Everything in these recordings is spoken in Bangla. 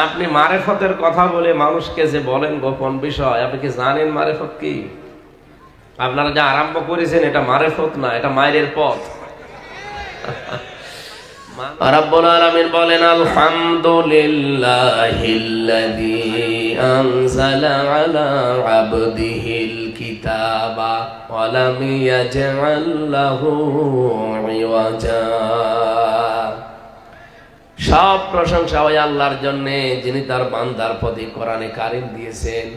আপনি মারেফতের কথা বলে মানুষকে যে বলেন গোপন বিষয়, আপনি কি জানেন মারেফত কি? আপনারা যা আরম্ভ করেছেন এটা মারেফত না, এটা মায়ের পথ। রব্বুল আলামিন বলেন, আলহামদুলিল্লাহিল্লাযী আনজালা আলা আবদিহিল কিতাবা ওয়া লাম ইয়াজআল লাহু ইওয়াজা। সব প্রশংসা ওই আল্লাহর জন্য যিনি তার বান্দার প্রতি কোরআনে কারীম দিয়েছেন।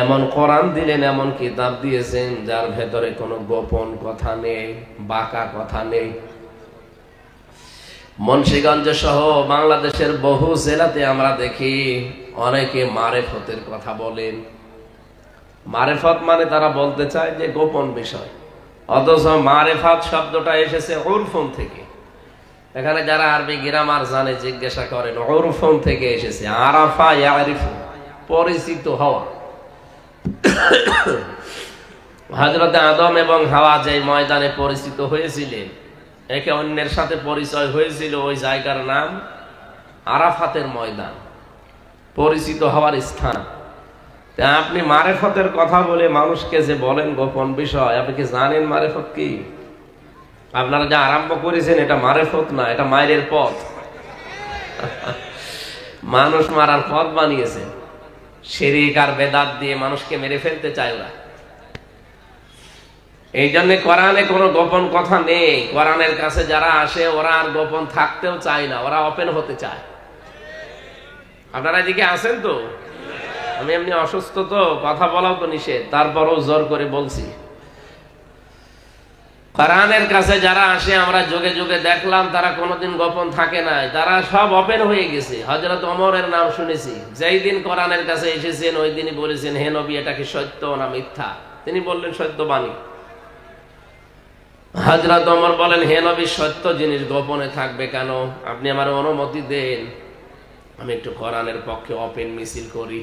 এমন কোরআন দিলেন, এমন কিতাব দিয়েছেন যার ভেতরে কোনো গোপন কথা নেই, বাঁকা কথা নেই। মুন্সিগঞ্জ সহ বাংলাদেশের বহু জেলাতে আমরা দেখি অনেকে মারেফতের কথা বলেন। মারেফত মানে তারা বলতে চায় যে গোপন বিষয়, অথচ মারেফত শব্দটা এসেছে উরফুন থেকে। এখানে যারা আরবি গ্রামার জানে জিজ্ঞাসা করেন, উরফুন থেকে এসেছে। আরাফা ইয়ারিফু, পরিচিত হওয়া। হযরত আদম এবং হাওয়া যে ময়দানে পরিচিত হয়েছিলেন, একে অন্যের সাথে পরিচয় হয়েছিল, ওই জায়গার নাম আরাফাতের ময়দান, পরিচিত হওয়ার স্থান। আপনি মারেফতের কথা বলে মানুষকে যে বলেন গোপন বিষয়, আপনি কি জানেন মারেফত কি? আপনারা যা আরম্ভ করেছেন এটা মারেফত না, এটা মায়ের পথ। মানুষ মারার পথ বানিয়েছে, শিরক আর বেদাত দিয়ে মানুষকে মেরে ফেলতে চায় ওরা। এই জন্য কোরআনে কোনো গোপন কথা নেই। কোরআনের কাছে যারা আসে ওরা আর গোপন থাকতেও চায় না, ওরা ওপেন হতে চায়। আপনারা এদিকে আছেন তো? আমি এমনি অসুস্থ তো, কথা বলাও তো নিষেধ, তারপরও জোর করে বলছি। কোরআনের কাছে যারা আসে আমরা যুগে যুগে দেখলাম তারা কোনোদিন গোপন থাকে নাই, তারা সব ওপেন হয়ে গেছে। হযরত ওমরের নাম শুনেছি, যেই দিন কোরআনের কাছে এসেছেন ওই দিনই বলেছেন, হে নবী এটা কি সত্য না মিথ্যা? তিনি বললেন সত্যবাণী। হযরত ওমর বলেন, হে নবী সত্য জিনিস গোপনে থাকবে কেন? আপনি আমার অনুমতি দেন আমি একটু কোরআনের পক্ষে ওপেন মিছিল করি।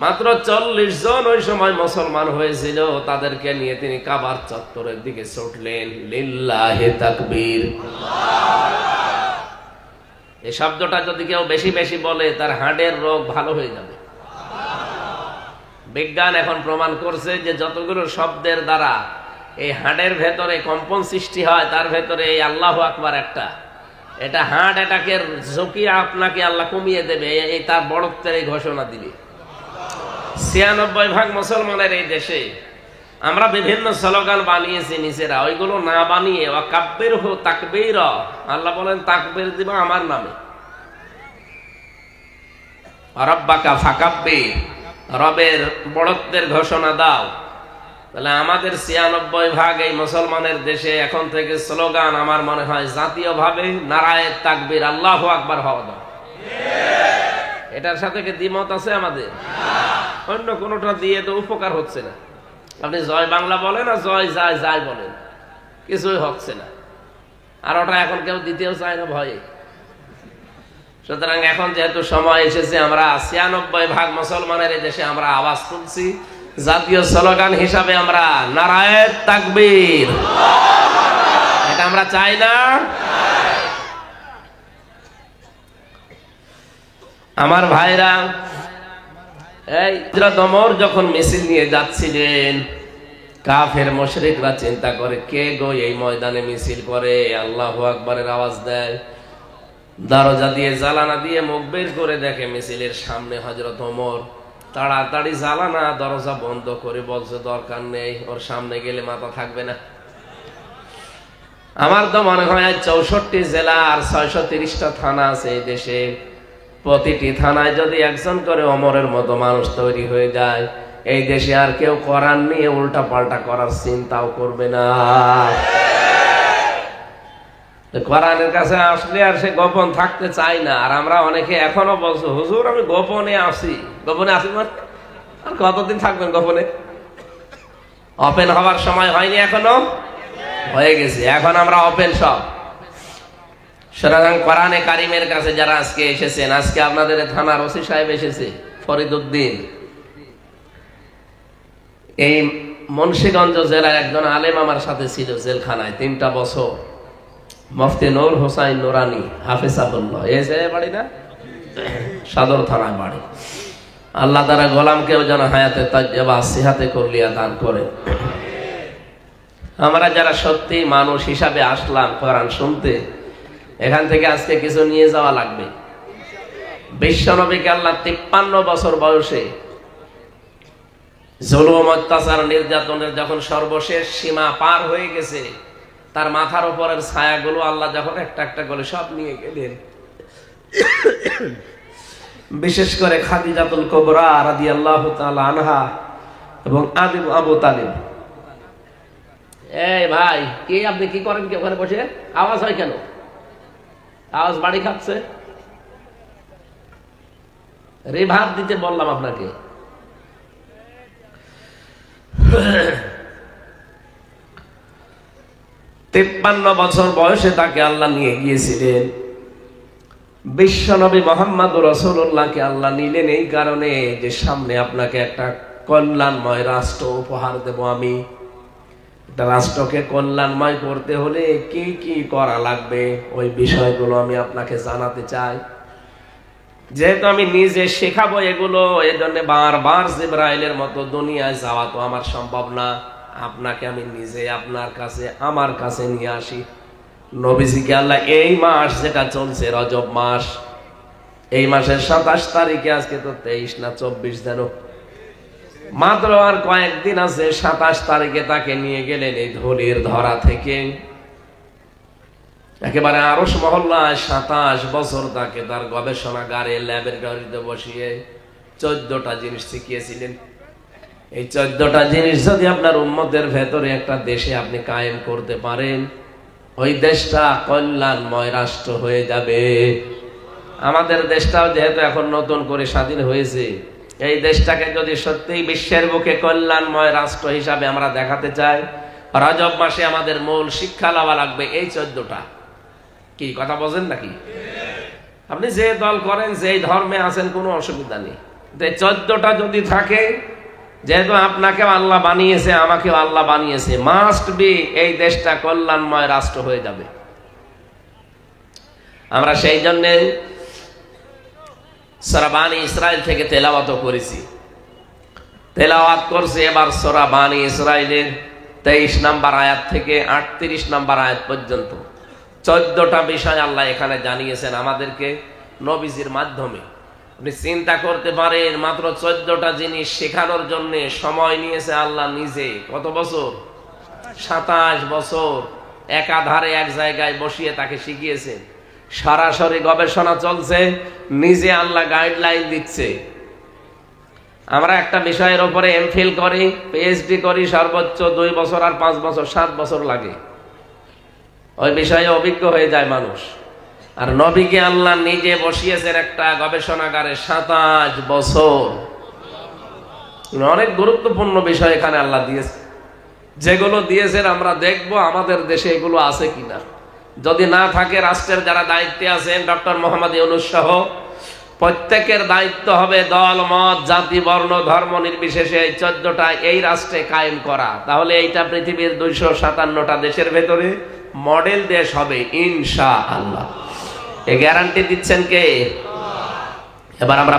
মাত্র 40 জন ওই সময় মুসলমান হয়েছিল, তাদেরকে নিয়ে তিনি কাবার চত্বরের দিকে ছুটলেন। লিল্লাহি তাকবীর। এই শব্দটা যদি কেউ বেশি বেশি বলে তার হার্টের রোগ ভালো হয়ে যাবে। বিজ্ঞান এখন প্রমাণ করছে যে যতগুলো শব্দের দ্বারা এই হার্টের ভেতরে কম্পন সৃষ্টি হয়, তার ভেতরে এই আল্লাহু আকবার একটা, এটা হার্ট অ্যাটাকের ঝুঁকি আপনাকে আল্লাহ কমিয়ে দেবে, এই তার বড়ত্বের এই ঘোষণা দিবে। 96% মুসলমানের এই দেশে আমরা বিভিন্ন স্লোগান বানিয়েছি নিজেরা, ওইগুলো না বানিয়ে ওয়াকাব্বিরহু তাকবীরা, আল্লাহ বলেন তাকবীর দিবা আমার নামে। রাব্বাকা ফাকাব্বির, রবের বড়ত্বের ঘোষণা দাও। তাহলে আমাদের 96% এই মুসলমানের দেশে এখন থেকে স্লোগান আমার মনে হয় জাতীয়ভাবে নারায়ে তাকবীর, আল্লাহু আকবার হওয়া দাও। এটার সাথে কি দ্বিমত আছে আমাদের? অন্য কোনোটা দিয়ে তো উপকার হচ্ছে না। আপনি জয় বাংলা বলেন আর জয় যায় যায় বলেন, কিছুই হচ্ছে না। আর ওটা এখন কেউ দিতেও চায় না ভয়ে। সুতরাং এখন যেহেতু সময় এসেছে, আমরা 96% মুসলমানের এই দেশে আমরা আওয়াজ তুলছি, জাতীয় স্লোগান হিসাবে আমরা নারায়ে তাকবীর, এটা আমরা চাই না। আমার ভাইরা, এই হযরত ওমর যখন মিছিল নিয়ে যাচ্ছিলেন, কাফের মুশরিকরা চিন্তা করে কে গো এই ময়দানে মিছিল করে আল্লাহু আকবারের আওয়াজ দেয়। দরজা দিয়ে জ্বালানা দিয়ে মুখ বের করে দেখে মিছিলের সামনে হযরত ওমর। তাড়াতাড়ি জ্বালানা দরজা বন্ধ করে বলছে দরকার নেই, ওর সামনে গেলে মাথা থাকবে না। আমার তো মনে হয় 64 জেলা আর 630টা থানা আছে এই দেশে। প্রতিটি থানায় যদি একজন করে ওমরের মতো মানুষ তৈরি হয়ে যায়, এই দেশে আর কেউ কোরআন নিয়ে উল্টা পাল্টা করার চিন্তাও করবে না। কোরআনের কাছে আসলে আর সে গোপন থাকতে চায় না। আর আমরা অনেকে এখনো বলছো, হুজুর আমি গোপনে আসি। গোপনে আসি মানে আর কতদিন থাকবেন গোপনে? ওপেন হওয়ার সময় হয়নি, এখনো হয়ে গেছে। এখন আমরা ওপেন সব। সুতরাং কোরআনে কারিমের কাছে যারা আজকে এসেছেন, আজকে আপনাদের থানার ওসি সাহেব এসেছে ফরিদউদ্দিন, এই মুন্সিগঞ্জ জেলার একজন আলেম আমার সাথে ছিল জেলখানায় 3টা বছর, মুফতি নূর হোসাইন নুরানি হাফিজাহুল্লাহ। এই যে বাড়ি না সদর থানায় বাড়ি। আল্লাহ তারা গোলামকেও যেন হায়াতে তাজ্জাবা সিহাতে করলিয়া দান করে। আমরা যারা সত্যি মানুষ হিসাবে আসলাম কোরআন শুনতে, এখান থেকে আজকে কিছু নিয়ে যাওয়া লাগবে। বিশ্বনবীকে আল্লাহ 53 বছর বয়সে জুলুম, অত্যাচার, নির্যাতনের যখন সর্বশেষ সীমা পার হয়ে গেছে, তার মাথার উপরের ছায়াগুলো আল্লাহ যখন একটা একটা করে সব নিয়ে গেলেন, বিশেষ করে খাদিজাতুল কুবরা রাদিয়াল্লাহু তাআলা আনহা এবং আবু তালিব। এই ভাই, কে আপনি কি করেন কি ওখানে বসে? আওয়াজ হয় কেন? আওয়াজ বাড়ি খাচ্ছে। রিভার্ব দিতে বললাম আপনাকে। তিপ্পান্ন বছর বয়সে তাকে আল্লাহ নিয়ে গিয়েছিলেন। বিশ্বনবী মুহাম্মদুর রাসূলুল্লাহকে আল্লাহ নিলেন এই কারণে যে সামনে আপনাকে একটা কল্যাণময় রাষ্ট্র উপহার দেব আমি। একটা রাষ্ট্রকে কল্যাণময় করতে হলে কি কি করা লাগবে ওই বিষয়গুলো আমি আপনাকে জানাতে চাই। যেহেতু আমি নিজে শেখাবো এগুলো, এই জন্য বারবার জিবরাইলের মতো দুনিয়ায় যাওয়া তো আমার সম্ভব না। আপনাকে আমি নিজে আপনার কাছে, আমার কাছে নিয়ে আসি। নবীজিকে আল্লাহ এই মাস যেটা চলছে রজব মাস, এই মাসের 27 তারিখে, আজকে তো 23 না 24 যেন, মাত্র আর কয়েকদিন আছে। 27 তারিখে তাকে নিয়ে গেলেন এই ধুলির ধরা থেকে একেবারে আরশ মহল্লায়। 27 বছর তাকে তার গবেষণাগারে, ল্যাবরেটরিতে বসিয়ে 14টা জিনিস শিখিয়েছিলেন। এই 14টা জিনিস যদি আপনার উম্মতের ভেতরে একটা দেশে আপনি কায়েম করতে পারেন, ওই দেশটা কল্যাণময় রাষ্ট্র হয়ে যাবে। আমাদের দেশটাও যেহেতু এখন নতুন করে স্বাধীন হয়েছে, এই দেশটাকে যদি সত্যিই বিশ্বের বুকে কল্যাণময় রাষ্ট্র হিসাবে আমরা দেখাতে চাই, রজব মাসে আমাদের মূল শিক্ষা লওয়া লাগবে এই 14টা। কি কথা বলেন নাকি? আপনি যে দল করেন, যে ধর্মে আছেন, কোনো অসুবিধা নেই। 14টা যদি থাকে, যেহেতু আপনাকে আল্লাহ বানিয়েছে, আমাকেও আল্লাহ বানিয়েছে, মাস্ট বি এই দেশটা কল্যাণময় রাষ্ট্র হয়ে যাবে। আমরা সেই জন্য সূরা বানী ইসরাইল থেকে তেলাওয়াত করেছি, তেলাওয়াত করছি এবার সূরা বানী ইসরাইলের 23 নম্বর আয়াত থেকে 38 নম্বর আয়াত পর্যন্ত 14টা বিষয় আল্লাহ এখানে জানিয়েছেন আমাদেরকে নবীজির মাধ্যমে। আপনি চিন্তা করতে পারেন, মাত্র 14টা জিনিস শেখানোর জন্য সময় নিয়েছে আল্লাহ নিজে। কত বছর? 27 বছর একাধারে এক জায়গায় বসিয়ে তাকে শিখিয়েছেন। সরাসরি গবেষণা চলছে, নিজে আল্লাহ গাইডলাইন দিচ্ছে। আমরা একটা বিষয়ের উপরে এমফিল করি, পিএইচডি করি, সর্বোচ্চ 2 বছর আর 5 বছর, 7 বছর লাগে। ওই বিষয়ে অভিজ্ঞ হয়ে যায় মানুষ। আর নবীকে আল্লাহ নিজে বসিয়েছেন একটা গবেষণাগারে 27 বছর। অনেক গুরুত্বপূর্ণ বিষয় এখানে আল্লাহ দিয়েছে, যেগুলো দিয়েছেন আমরা দেখবো আমাদের দেশে এগুলো আছে কিনা। যদি না থাকে, রাষ্ট্রের যারা দায়িত্বে আছেন, ডক্টর মোহাম্মদ ইউনূস সহ প্রত্যেকের দায়িত্ব হবে দল, মত, জাতি, বর্ণ, ধর্ম নির্বিশেষে এই 14টা এই রাষ্ট্রে কায়েম করা। তাহলে এইটা পৃথিবীর 257টা দেশের ভেতরে মডেল দেশ হবে ইনশাআল্লাহ। এই গ্যারান্টি দিচ্ছেন কে? এবার আমরা